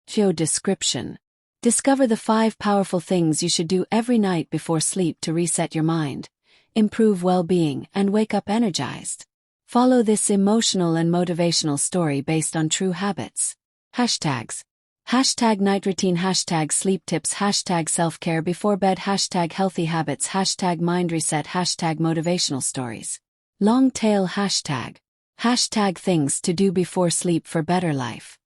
Geo description. Discover the 5 powerful things you should do every night before sleep to reset your mind, improve well-being, and wake up energized. Follow this emotional and motivational story based on true habits. Hashtags. Hashtag night routine, hashtag sleep tips, hashtag self-care before bed, hashtag healthy habits, hashtag mind reset, hashtag motivational stories. Long tail hashtag. Hashtag things to do before sleep for better life.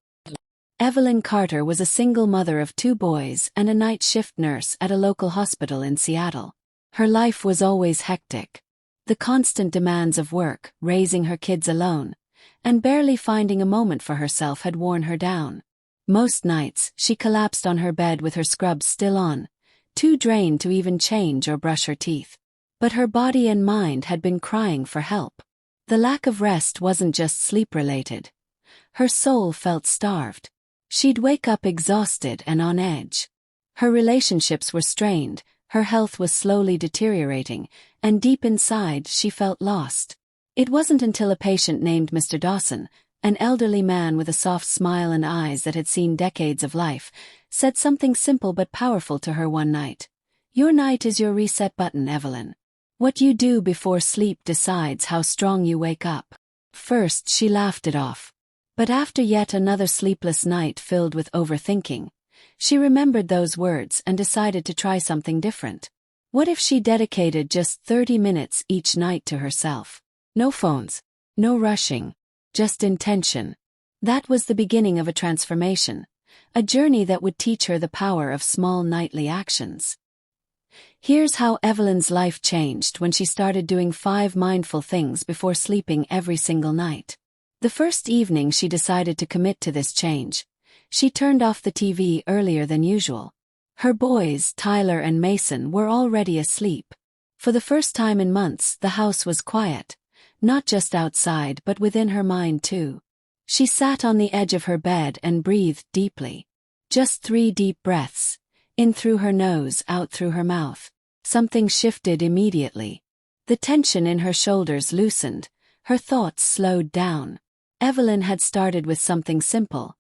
Evelyn Carter was a single mother of 2 boys and a night shift nurse at a local hospital in Seattle. Her life was always hectic. The constant demands of work, raising her kids alone, and barely finding a moment for herself had worn her down. Most nights, she collapsed on her bed with her scrubs still on, too drained to even change or brush her teeth. But her body and mind had been crying for help. The lack of rest wasn't just sleep-related. Her soul felt starved. She'd wake up exhausted and on edge. Her relationships were strained, her health was slowly deteriorating, and deep inside she felt lost. It wasn't until a patient named Mr. Dawson, an elderly man with a soft smile and eyes that had seen decades of life, said something simple but powerful to her one night. Your night is your reset button, Evelyn. What you do before sleep decides how strong you wake up. First she laughed it off. But after yet another sleepless night filled with overthinking, she remembered those words and decided to try something different. What if she dedicated just 30 minutes each night to herself? No phones, no rushing, just intention. That was the beginning of a transformation, a journey that would teach her the power of small nightly actions. Here's how Evelyn's life changed when she started doing 5 mindful things before sleeping every single night. The first evening she decided to commit to this change. She turned off the TV earlier than usual. Her boys, Tyler and Mason, were already asleep. For the first time in months, the house was quiet, not just outside but within her mind too. She sat on the edge of her bed and breathed deeply. Just 3 deep breaths, in through her nose, out through her mouth. Something shifted immediately. The tension in her shoulders loosened, her thoughts slowed down. Evelyn had started with something simple,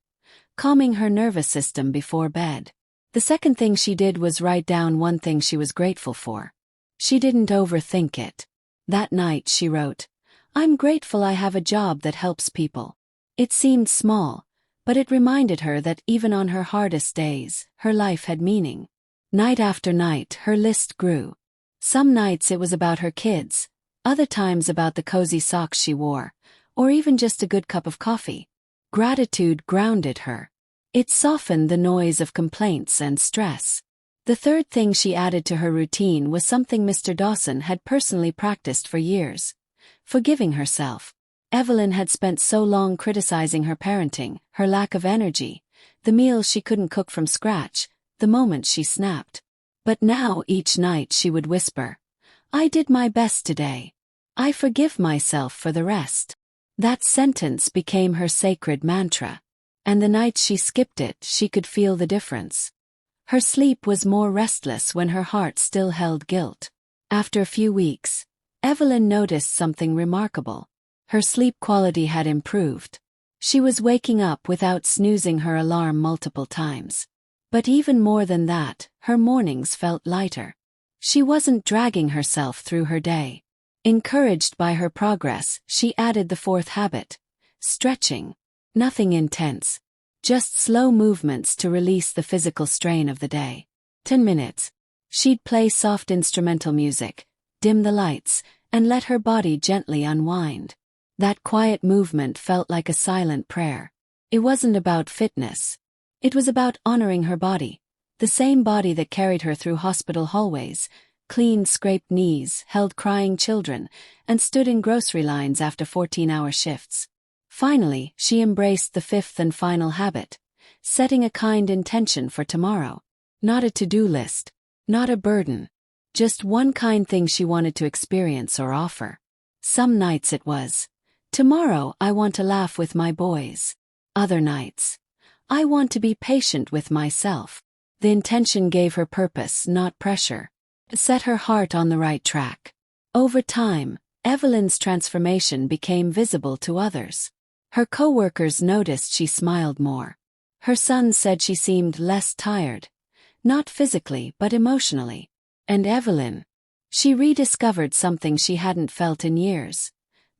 calming her nervous system before bed. The second thing she did was write down one thing she was grateful for. She didn't overthink it. That night she wrote, "I'm grateful I have a job that helps people." It seemed small, but it reminded her that even on her hardest days, her life had meaning. Night after night, her list grew. Some nights it was about her kids, other times about the cozy socks she wore, or even just a good cup of coffee. Gratitude grounded her. It softened the noise of complaints and stress. The third thing she added to her routine was something Mr. Dawson had personally practiced for years: forgiving herself. Evelyn had spent so long criticizing her parenting, her lack of energy, the meals she couldn't cook from scratch, the moments she snapped. But now each night she would whisper, "I did my best today. I forgive myself for the rest." That sentence became her sacred mantra. And the nights she skipped it, she could feel the difference. Her sleep was more restless when her heart still held guilt. After a few weeks, Evelyn noticed something remarkable. Her sleep quality had improved. She was waking up without snoozing her alarm multiple times. But even more than that, her mornings felt lighter. She wasn't dragging herself through her day. Encouraged by her progress, she added the 4th habit: stretching. Nothing intense, just slow movements to release the physical strain of the day. 10 minutes. She'd play soft instrumental music, dim the lights, and let her body gently unwind. That quiet movement felt like a silent prayer. It wasn't about fitness. It was about honoring her body, the same body that carried her through hospital hallways, cleaned scraped knees, held crying children, and stood in grocery lines after 14-hour shifts. Finally, she embraced the 5th and final habit: setting a kind intention for tomorrow. Not a to-do list, not a burden, just one kind thing she wanted to experience or offer. Some nights it was, "Tomorrow I want to laugh with my boys." Other nights, "I want to be patient with myself." The intention gave her purpose, not pressure. It set her heart on the right track. Over time, Evelyn's transformation became visible to others. Her coworkers noticed she smiled more. Her son said she seemed less tired, not physically but emotionally. And Evelyn, she rediscovered something she hadn't felt in years: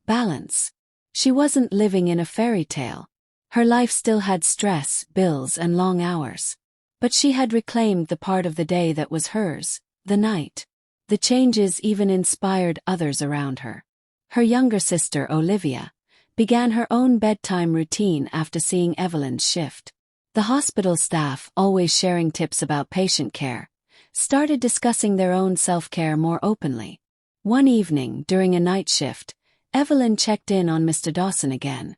balance. She wasn't living in a fairy tale. Her life still had stress, bills, and long hours. But she had reclaimed the part of the day that was hers, the night. The changes even inspired others around her. Her younger sister, Olivia, began her own bedtime routine after seeing Evelyn's shift. The hospital staff, always sharing tips about patient care, started discussing their own self-care more openly. One evening, during a night shift, Evelyn checked in on Mr. Dawson again.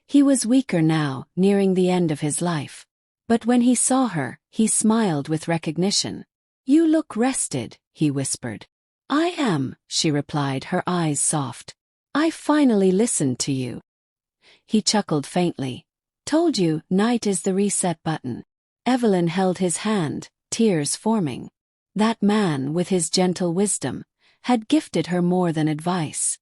He was weaker now, nearing the end of his life. But when he saw her, he smiled with recognition. "You look rested," he whispered. "I am," she replied, her eyes soft. "I finally listened to you." He chuckled faintly. "Told you, night is the reset button." Evelyn held his hand, tears forming. That man, with his gentle wisdom, had gifted her more than advice.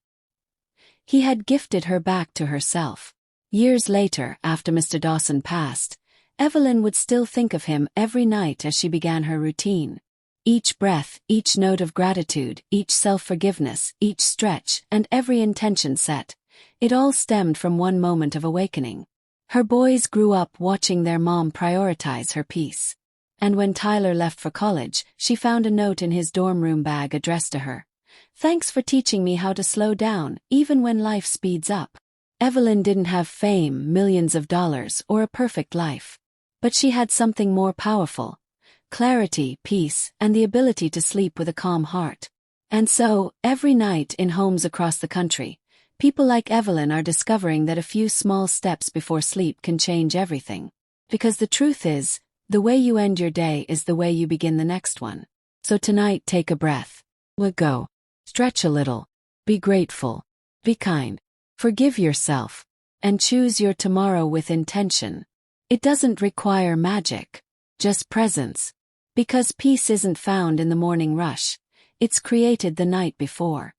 He had gifted her back to herself. Years later, after Mr. Dawson passed, Evelyn would still think of him every night as she began her routine. Each breath, each note of gratitude, each self-forgiveness, each stretch, and every intention set, it all stemmed from one moment of awakening. Her boys grew up watching their mom prioritize her peace. And when Tyler left for college, she found a note in his dorm room bag addressed to her. "Thanks for teaching me how to slow down, even when life speeds up." Evelyn didn't have fame, millions of dollars, or a perfect life. But she had something more powerful: clarity, peace, and the ability to sleep with a calm heart. And so, every night in homes across the country, people like Evelyn are discovering that a few small steps before sleep can change everything. Because the truth is, the way you end your day is the way you begin the next one. So tonight, take a breath. Let go. Stretch a little. Be grateful. Be kind. Forgive yourself. And choose your tomorrow with intention. It doesn't require magic. Just presence. Because peace isn't found in the morning rush. It's created the night before.